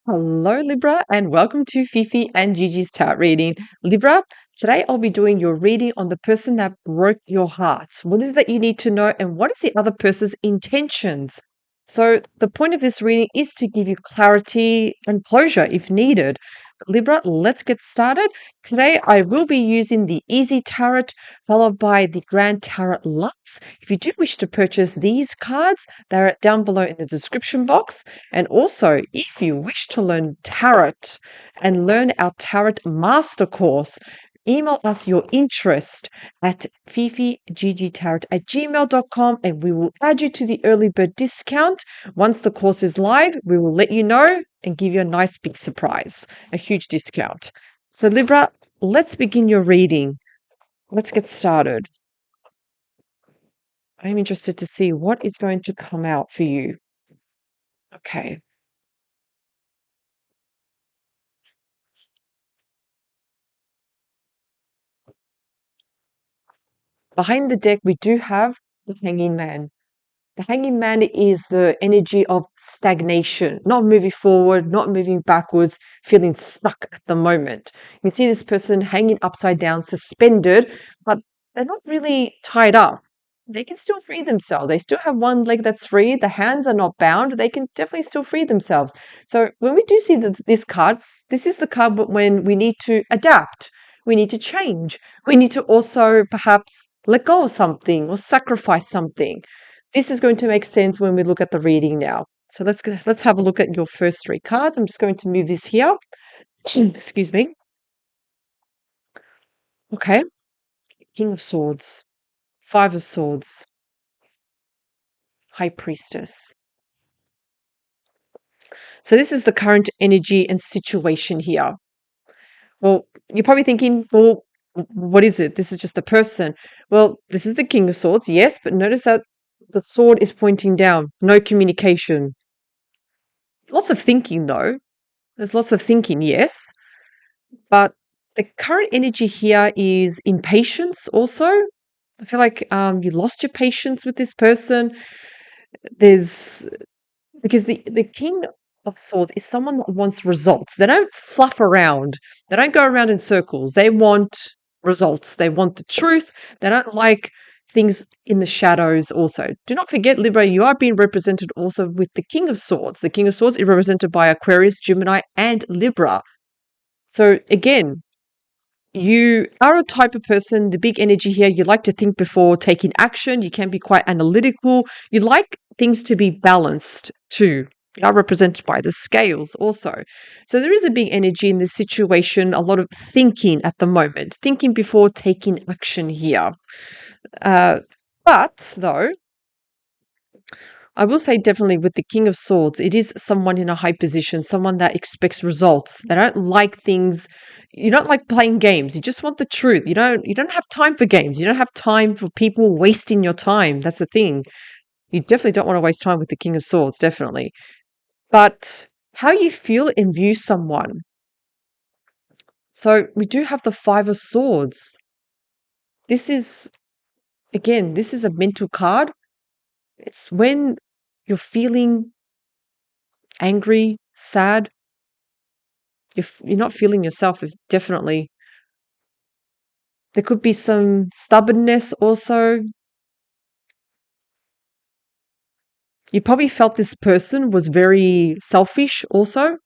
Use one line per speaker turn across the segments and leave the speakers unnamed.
Hello, Libra, and welcome to Fifi and Gigi's tarot reading. Libra, today I'll be doing your reading on the person that broke your heart. What is it that you need to know, and what is the other person's intentions? So, the point of this reading is to give you clarity and closure if needed. Libra, let's get started. Today I will be using the Easy Tarot followed by the Grand Tarot Luxe. If you do wish to purchase these cards, they're down below in the description box. And also, if you wish to learn tarot and learn our tarot master course, email us your interest at fifiggtarot@gmail.com and we will add you to the early bird discount. Once the course is live, we will let you know and give you a nice big surprise, a huge discount. So, Libra, let's begin your reading. Let's get started. I'm interested to see what is going to come out for you. Okay. Behind the deck, we do have the Hanging Man. The Hanging Man is the energy of stagnation, not moving forward, not moving backwards, feeling stuck at the moment. You see this person hanging upside down, suspended, but they're not really tied up. They can still free themselves. They still have one leg that's free. The hands are not bound. They can definitely still free themselves. So when we do see this card, this is the card when we need to adapt. We need to change. We need to also perhaps let go of something or sacrifice something. This is going to make sense when we look at the reading now. So let's have a look at your first three cards. I'm just going to move this here. Excuse me. Okay. King of Swords, Five of Swords, High Priestess. So this is the current energy and situation here. Well, you're probably thinking, well, what is it? This is just a person. Well, this is the King of Swords, yes, but notice that the sword is pointing down. No communication. Lots of thinking, though. There's lots of thinking, yes. But the current energy here is impatience also. I feel like you lost your patience with this person. There's because the King of Swords is someone that wants results. They don't fluff around. They don't go around in circles. They want results. They want the truth. They don't like things in the shadows also. Do not forget, Libra, you are being represented also with the King of Swords. The King of Swords is represented by Aquarius, Gemini, and Libra. So again, you are a type of person, the big energy here, you like to think before taking action. You can be quite analytical. You like things to be balanced too. You are represented by the scales also. So there is a big energy in this situation, a lot of thinking at the moment, thinking before taking action here. But though, I will say definitely with the King of Swords, it is someone in a high position, someone that expects results. They don't like things. You don't like playing games. You just want the truth. You don't have time for games. You don't have time for people wasting your time. That's the thing. You definitely don't want to waste time with the King of Swords, definitely. But how you feel and view someone. So we do have the Five of Swords. This is again, this is a mental card. It's when you're feeling angry, sad, if you're not feeling yourself, definitely. There could be some stubbornness also. You probably felt this person was very selfish also.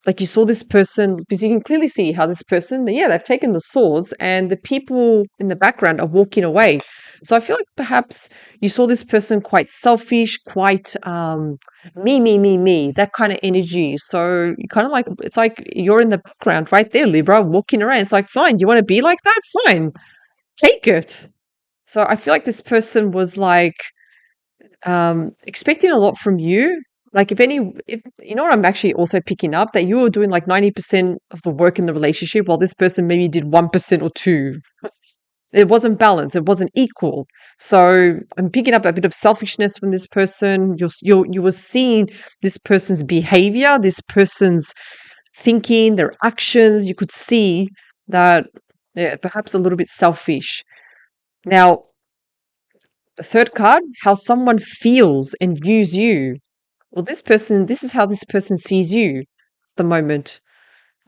Like you saw this person, because you can clearly see how this person, yeah, they've taken the swords and the people in the background are walking away. So I feel like perhaps you saw this person quite selfish, quite me, that kind of energy. So you kind of like, it's like you're in the background right there, Libra, walking around. It's like, fine, you want to be like that? Fine, take it. So I feel like this person was like expecting a lot from you. Like if you know what I'm actually also picking up, that you were doing like 90% of the work in the relationship while this person maybe did 1% or 2. It wasn't balanced. It wasn't equal. So I'm picking up a bit of selfishness from this person. You were seeing this person's behavior, this person's thinking, their actions. You could see that they're perhaps a little bit selfish. Now, the third card, how someone feels and views you. Well, this is how this person sees you at the moment.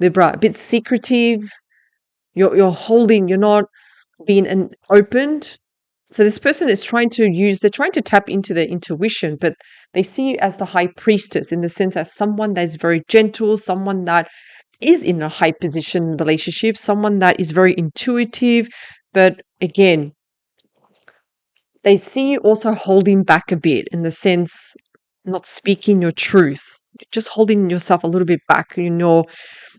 Libra, a bit secretive. You're holding, you're not being opened. So this person is they're trying to tap into their intuition, but they see you as the high priestess in the sense as someone that is very gentle, someone that is in a high position relationship, someone that is very intuitive. But again, they see you also holding back a bit in the sense not speaking your truth, just holding yourself a little bit back in your,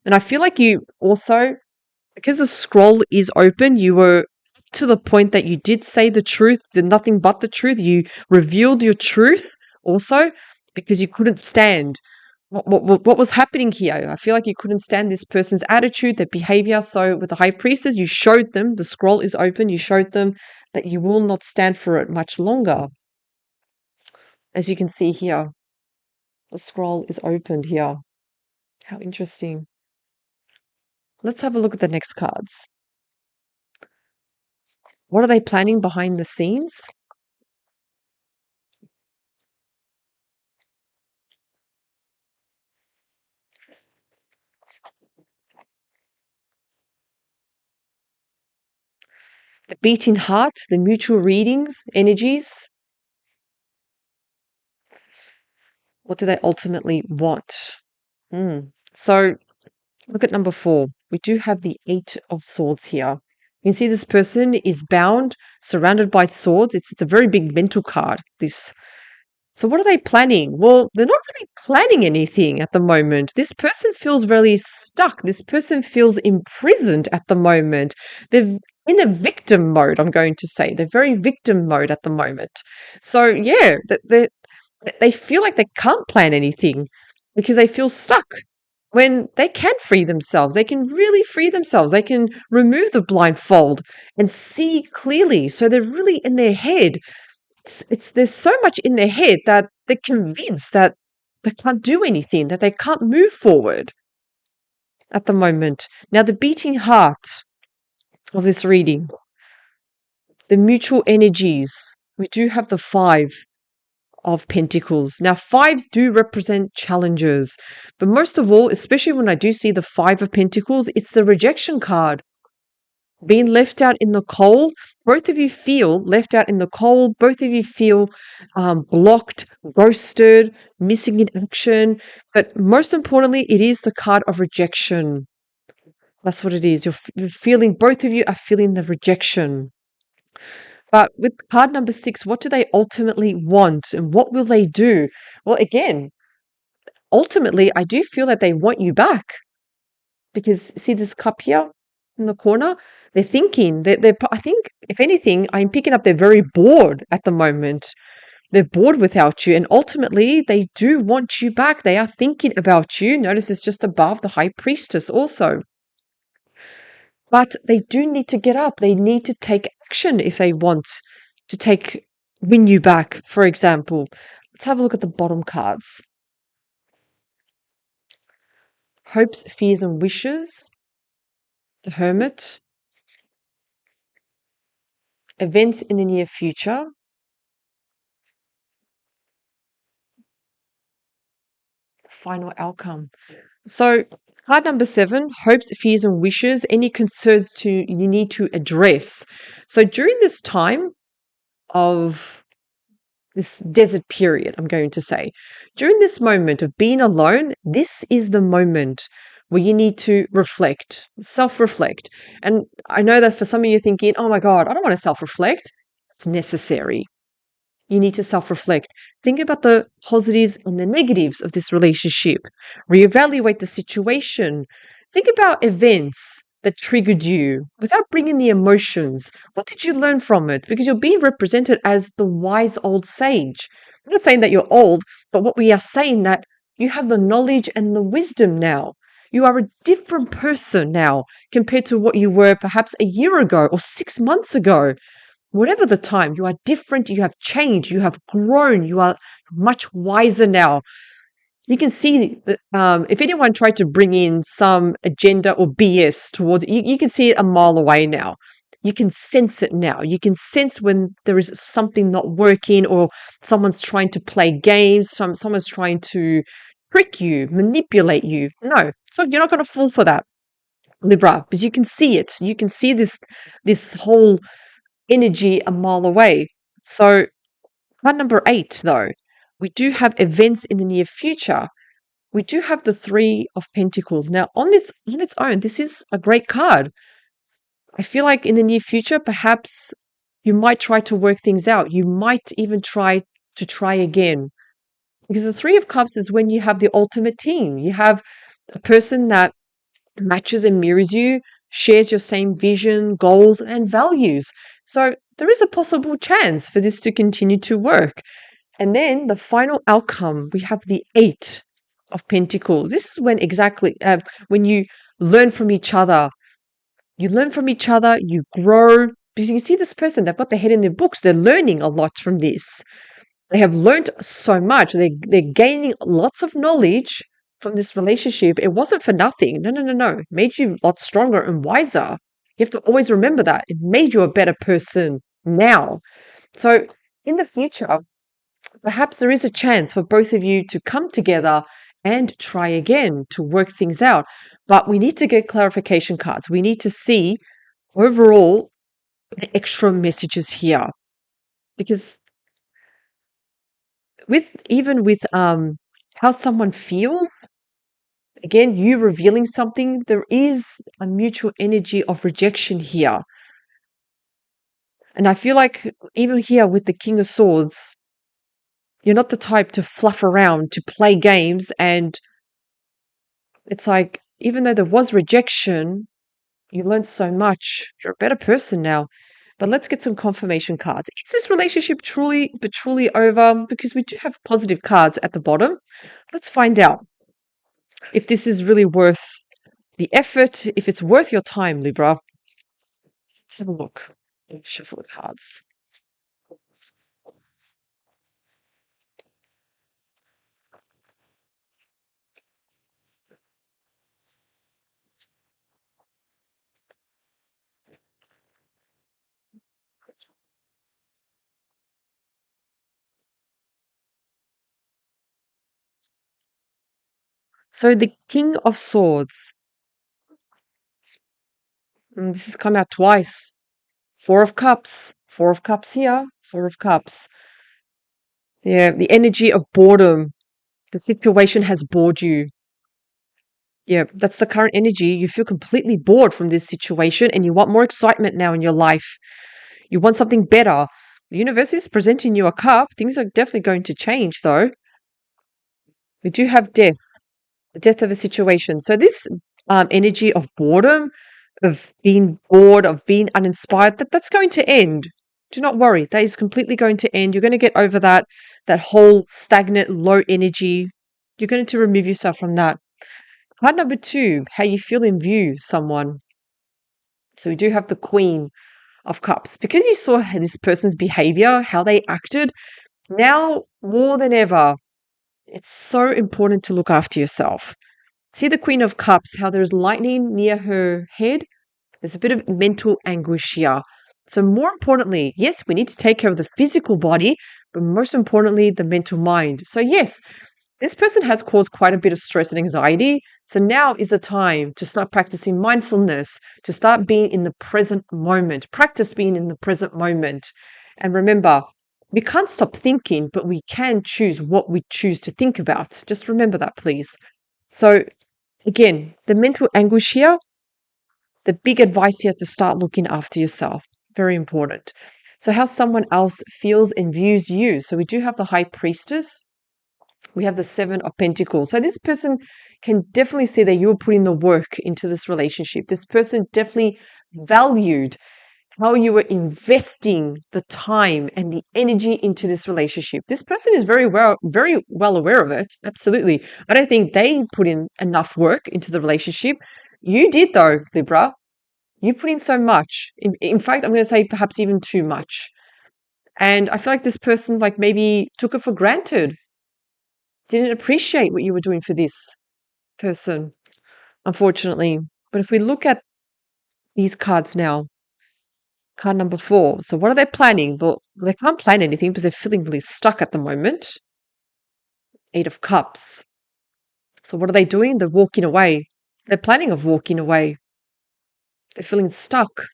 and I feel like you also, because the scroll is open, you were to the point that you did say the truth, the nothing but the truth. You revealed your truth also because you couldn't stand what was happening here. I feel like you couldn't stand this person's attitude, their behavior. So with the high priestess, you showed them the scroll is open. You showed them that you will not stand for it much longer. As you can see here, the scroll is opened here. How interesting. Let's have a look at the next cards. What are they planning behind the scenes? The beating heart, the mutual readings, energies. What do they ultimately want? So look at number 4. We do have the 8 of swords here. You can see this person is bound, surrounded by swords. It's a very big mental card, this. So what are they planning? Well, they're not really planning anything at the moment. This person feels really stuck. This person feels imprisoned at the moment. They're in a victim mode, I'm going to say. They're very victim mode at the moment. So yeah, they feel like they can't plan anything because they feel stuck. When they can free themselves, they can really free themselves. They can remove the blindfold and see clearly. So they're really in their head. It's there's so much in their head that they're convinced that they can't do anything, that they can't move forward at the moment. Now, the beating heart of this reading, the mutual energies, we do have the 5 of Pentacles. Now, 5s do represent challenges, but most of all, especially when I do see the 5 of Pentacles, it's the rejection card. Being left out in the cold, both of you feel left out in the cold, both of you feel blocked, ghosted, missing in action. But most importantly, it is the card of rejection. That's what it is. You're feeling, both of you are feeling the rejection. But with card number 6, what do they ultimately want and what will they do? Well, again, ultimately, I do feel that they want you back because see this cup here in the corner? They're thinking that I think, if anything, I'm picking up they're very bored at the moment. They're bored without you, and ultimately, they do want you back. They are thinking about you. Notice it's just above the high priestess also. But they do need to get up. They need to take action if they want to win you back, for example. Let's have a look at the bottom cards. Hopes, fears, and wishes. The Hermit. Events in the near future. Final outcome. So card number 7, hopes, fears, and wishes, any concerns you need to address. So during this time of this desert period, I'm going to say, during this moment of being alone, this is the moment where you need to reflect, self-reflect. And I know that for some of you thinking, oh my God, I don't want to self-reflect. It's necessary. You need to self-reflect. Think about the positives and the negatives of this relationship. Reevaluate the situation. Think about events that triggered you without bringing the emotions. What did you learn from it? Because you're being represented as the wise old sage. I'm not saying that you're old, but what we are saying that you have the knowledge and the wisdom now. You are a different person now compared to what you were perhaps a year ago or 6 months ago. Whatever the time, you are different, you have changed, you have grown, you are much wiser now. You can see that if anyone tried to bring in some agenda or BS towards you, you can see it a mile away now. you can sense it now. You can sense when there is something not working, or someone's trying to play games, someone's trying to trick you, manipulate you. No, so you're not going to fall for that, Libra, but you can see it. You can see this whole energy a mile away. So card number 8, though, we do have events in the near future. We do have the Three of Pentacles. Now, on its own, this is a great card. I feel like in the near future, perhaps you might try to work things out. You might even try again. Because the Three of Cups is when you have the ultimate team. You have a person that matches and mirrors you, shares your same vision, goals, and values. So there is a possible chance for this to continue to work. And then the final outcome, we have the Eight of Pentacles. This is when you learn from each other. You learn from each other, you grow. Because you see this person, they've got their head in their books. They're learning a lot from this. They have learned so much. They're gaining lots of knowledge from this relationship. It wasn't for nothing. No, no, no, no. It made you a lot stronger and wiser. You have to always remember that. It made you a better person now. So in the future, perhaps there is a chance for both of you to come together and try again to work things out. But we need to get clarification cards. We need to see overall the extra messages here. Because with how someone feels, again, you revealing something, there is a mutual energy of rejection here. And I feel like even here with the King of Swords, you're not the type to fluff around, to play games. And it's like, even though there was rejection, you learned so much. You're a better person now. But let's get some confirmation cards. Is this relationship truly over? Because we do have positive cards at the bottom. Let's find out if this is really worth the effort, if it's worth your time, Libra. Let's have a look. Shuffle the cards. So the King of Swords. This has come out twice. Four of Cups. Four of Cups here. Four of Cups. Yeah, the energy of boredom. The situation has bored you. Yeah, that's the current energy. You feel completely bored from this situation and you want more excitement now in your life. You want something better. The universe is presenting you a cup. Things are definitely going to change, though. We do have death, the death of a situation. So this energy of boredom, of being bored, of being uninspired, that's going to end. Do not worry. That is completely going to end. You're going to get over that whole stagnant, low energy. You're going to remove yourself from that. Card number 2, how you feel in view someone. So we do have the Queen of Cups. Because you saw this person's behavior, how they acted, now more than ever, it's so important to look after yourself. See the Queen of Cups, how there's lightning near her head. There's a bit of mental anguish here. So more importantly, yes, we need to take care of the physical body, but most importantly, the mental mind. So yes, this person has caused quite a bit of stress and anxiety. So now is the time to start practicing mindfulness, to start being in the present moment. Practice being in the present moment. And remember, we can't stop thinking, but we can choose what we choose to think about. Just remember that, please. So again, the mental anguish here, the big advice here is to start looking after yourself. Very important. So how someone else feels and views you. So we do have the High Priestess. We have the Seven of Pentacles. So this person can definitely see that you're putting the work into this relationship. This person definitely valued how you were investing the time and the energy into this relationship. This person is very well aware of it. Absolutely. I don't think they put in enough work into the relationship. You did though, Libra. You put in so much. In fact, I'm going to say perhaps even too much. And I feel like this person like maybe took it for granted. Didn't appreciate what you were doing for this person, unfortunately. But if we look at these cards now, Card number 4. So what are they planning? Well, they can't plan anything because they're feeling really stuck at the moment. 8 of Cups. So what are they doing? They're walking away. They're planning of walking away. They're feeling stuck.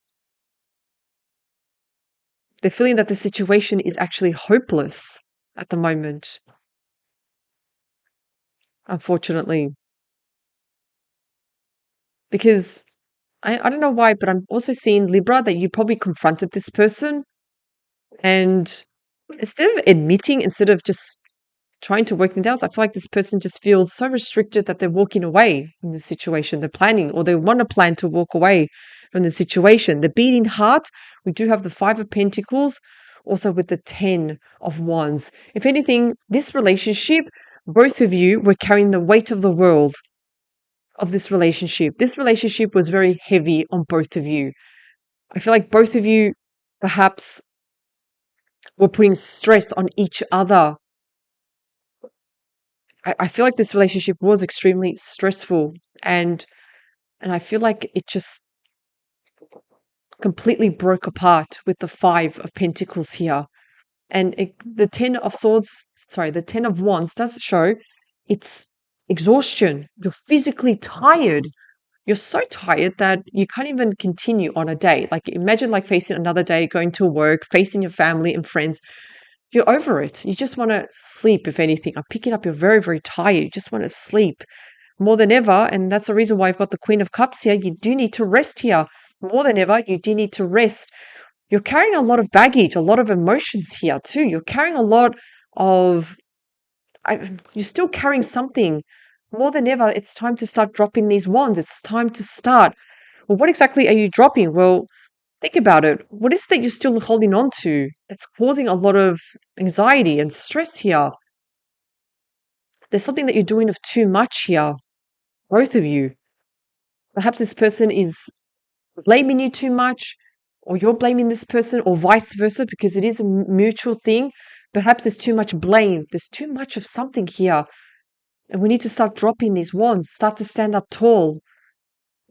They're feeling that the situation is actually hopeless at the moment, unfortunately. Because I don't know why, but I'm also seeing Libra that you probably confronted this person and instead of just trying to work things out, I feel like this person just feels so restricted that they're walking away from the situation. They're planning or they want to plan to walk away from the situation. The beating heart, we do have the 5 of Pentacles, also with the 10 of Wands. If anything, this relationship, both of you were carrying the weight of the world of this relationship. This relationship was very heavy on both of you. I feel like both of you perhaps were putting stress on each other. I feel like this relationship was extremely stressful and I feel like it just completely broke apart with the 5 of Pentacles here. And the 10 of Swords, sorry, the 10 of Wands does show it's exhaustion. You're physically tired. You're so tired that you can't even continue on a day. Like imagine like facing another day, going to work, facing your family and friends. You're over it. You just want to sleep, if anything. I pick it up, you're very, very tired. You just want to sleep more than ever. And that's the reason why I've got the Queen of Cups here. You do need to rest here. More than ever, you do need to rest. You're carrying a lot of baggage, a lot of emotions here too. You're carrying a lot of, you're still carrying something. More than ever, it's time to start dropping these wands. It's time to start. Well, what exactly are you dropping? Well, think about it. What is that you're still holding on to that's causing a lot of anxiety and stress here? There's something that you're doing of too much here, both of you. Perhaps this person is blaming you too much, or you're blaming this person, or vice versa, because it is a mutual thing. Perhaps there's too much blame. There's too much of something here. And we need to start dropping these wands, start to stand up tall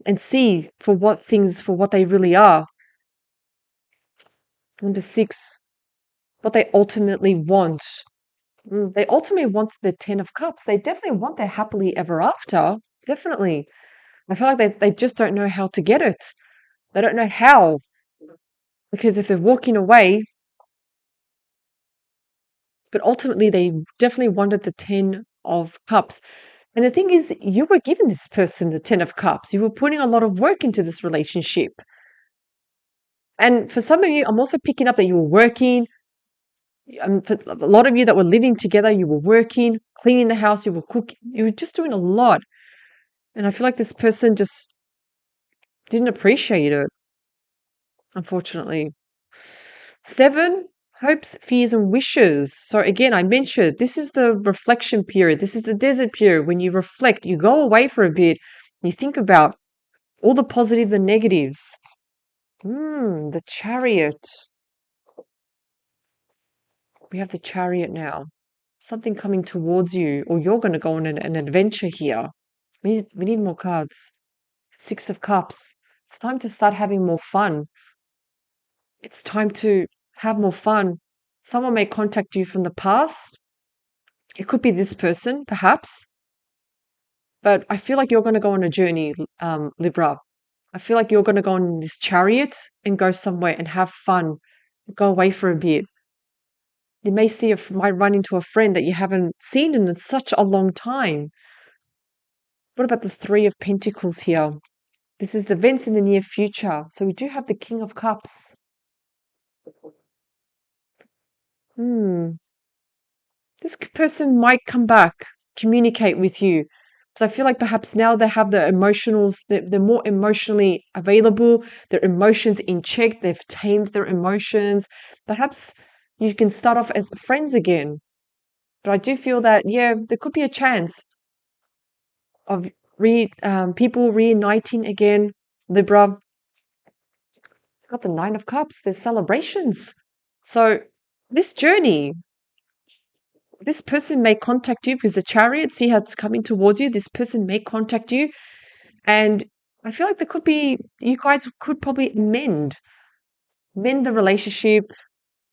and see for what things, for what they really are. Number 6, what they ultimately want. They ultimately want the 10 of Cups. They definitely want their happily ever after. Definitely. I feel like they just don't know how to get it. They don't know how. Because if they're walking away, but ultimately they definitely wanted the 10 of Cups. And the thing is, you were giving this person the 10 of Cups. You were putting a lot of work into this relationship. And for some of you, I'm also picking up that you were working. For a lot of you that were living together, you were working, cleaning the house, you were cooking, you were just doing a lot. And I feel like this person just didn't appreciate it, unfortunately. 7, hopes, fears, and wishes. So again, I mentioned this is the reflection period. This is the desert period when you reflect, you go away for a bit, you think about all the positives and negatives. The Chariot. We have the Chariot now. Something coming towards you, or you're going to go on an adventure here. We need more cards. 6 of Cups. It's time to start having more fun. It's time to have more fun. Someone may contact you from the past. It could be this person, perhaps. But I feel like you're going to go on a journey, Libra. I feel like you're going to go on this chariot and go somewhere and have fun. Go away for a bit. You might run into a friend that you haven't seen in such a long time. What about the 3 of Pentacles here? This is the events in the near future. So we do have the King of Cups. This person might come back, communicate with you. So I feel like perhaps now they have the emotionals, they're more emotionally available, their emotions in check, they've tamed their emotions. Perhaps you can start off as friends again. But I do feel that, yeah, there could be a chance of people reuniting again. Libra, got the 9 of Cups, there's celebrations. So this journey, this person may contact you because the Chariot, see how it's coming towards you. This person may contact you, and I feel like you guys could probably amend. mend the relationship,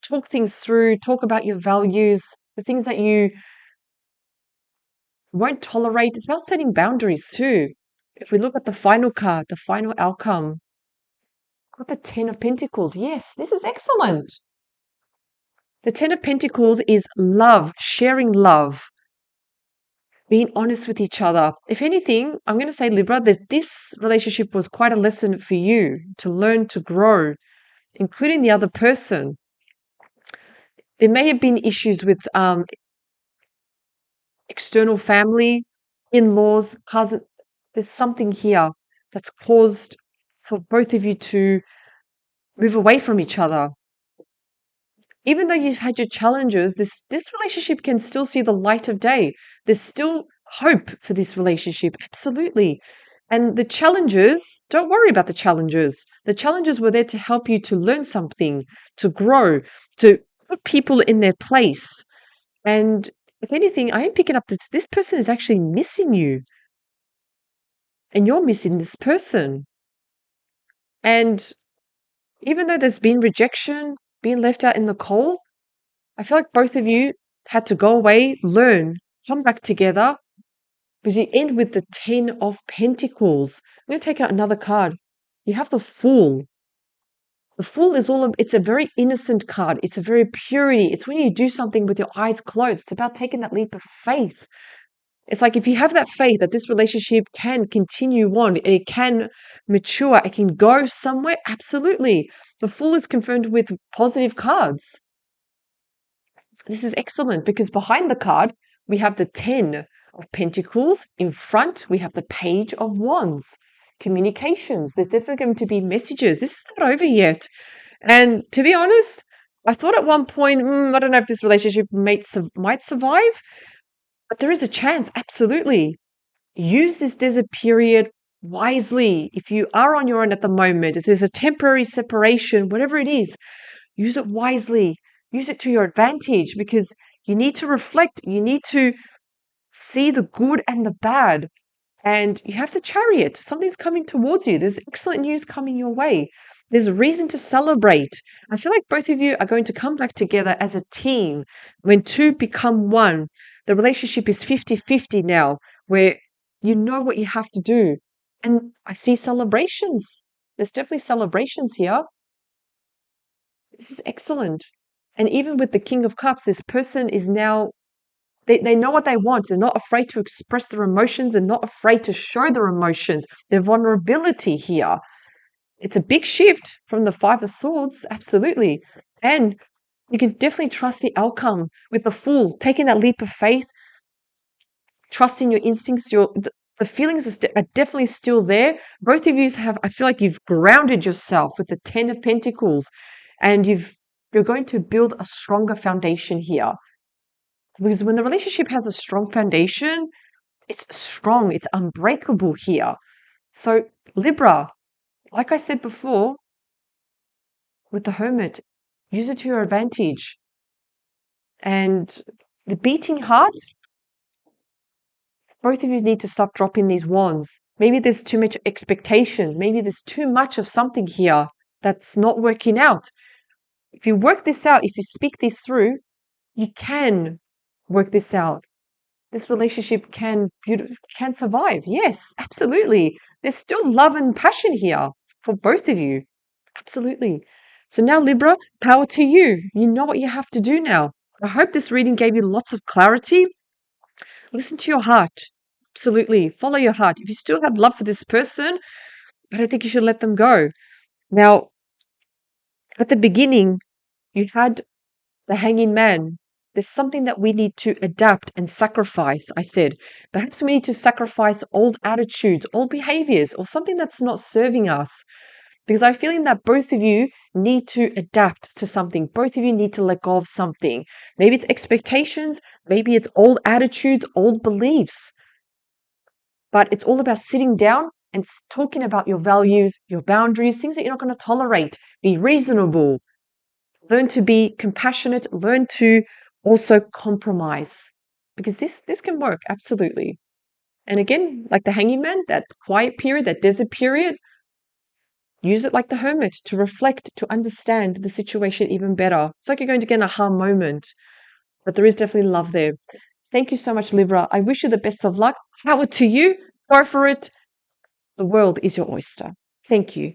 talk things through, talk about your values, the things that you won't tolerate. It's about setting boundaries too. If we look at the final card, the final outcome, got the Ten of Pentacles. Yes, this is excellent. The Ten of Pentacles is love, sharing love, being honest with each other. If anything, I'm going to say, Libra, that this relationship was quite a lesson for you to learn to grow, including the other person. There may have been issues with external family, in-laws, cousins. There's something here that's caused for both of you to move away from each other. Even though you've had your challenges, this relationship can still see the light of day. There's still hope for this relationship, absolutely. And the challenges, don't worry about the challenges. The challenges were there to help you to learn something, to grow, to put people in their place. And if anything, I am picking up that this person is actually missing you, and you're missing this person. And even though there's been rejection, being left out in the cold, I feel like both of you had to go away, learn, come back together, because you end with the Ten of Pentacles. I'm going to take out another card. You have the Fool. The Fool is it's a very innocent card. It's a very purity. It's when you do something with your eyes closed. It's about taking that leap of faith. It's like if you have that faith that this relationship can continue on, it can mature, it can go somewhere, absolutely. The Fool is confirmed with positive cards. This is excellent because behind the card, we have the 10 of Pentacles. In front, we have the Page of Wands. Communications. There's definitely going to be messages. This is not over yet. And to be honest, I thought at one point, I don't know if this relationship might survive, but there is a chance, absolutely. Use this desert period wisely. If you are on your own at the moment, if there's a temporary separation, whatever it is, use it wisely. Use it to your advantage because you need to reflect. You need to see the good and the bad. And you have the Chariot. Something's coming towards you. There's excellent news coming your way. There's a reason to celebrate. I feel like both of you are going to come back together as a team. When two become one, the relationship is 50-50 now, where you know what you have to do. And I see celebrations. There's definitely celebrations here. This is excellent. And even with the King of Cups, this person is now, they know what they want. They're not afraid to express their emotions. They're not afraid to show their emotions, their vulnerability here. It's a big shift from the Five of Swords, absolutely. And you can definitely trust the outcome with the Fool, taking that leap of faith, trusting your instincts, the feelings are definitely still there. Both of you have, I feel like you've grounded yourself with the Ten of Pentacles and you're going to build a stronger foundation here. Because when the relationship has a strong foundation, it's strong, it's unbreakable here. So, Libra, like I said before, with the Hermit, use it to your advantage. And the beating heart, both of you need to stop dropping these wands. Maybe there's too much expectations. Maybe there's too much of something here that's not working out. If you work this out, if you speak this through, you can work this out. This relationship can survive. Yes, absolutely. There's still love and passion here for both of you. Absolutely. So now, Libra, power to you. You know what you have to do now. I hope this reading gave you lots of clarity. Listen to your heart. Absolutely. Follow your heart. If you still have love for this person, I don't think you should let them go. Now, at the beginning, you had the hanging man. There's something that we need to adapt and sacrifice, I said. Perhaps we need to sacrifice old attitudes, old behaviors, or something that's not serving us. Because I'm feeling that both of you need to adapt to something. Both of you need to let go of something. Maybe it's expectations, maybe it's old attitudes, old beliefs. But it's all about sitting down and talking about your values, your boundaries, things that you're not going to tolerate. Be reasonable. Learn to be compassionate. Learn to also compromise. Because this can work, absolutely. And again, like the hanging man, that quiet period, that desert period, use it like the hermit to reflect, to understand the situation even better. It's like you're going to get an aha moment, but there is definitely love there. Thank you so much, Libra. I wish you the best of luck. Power to you. Go for it. The world is your oyster. Thank you.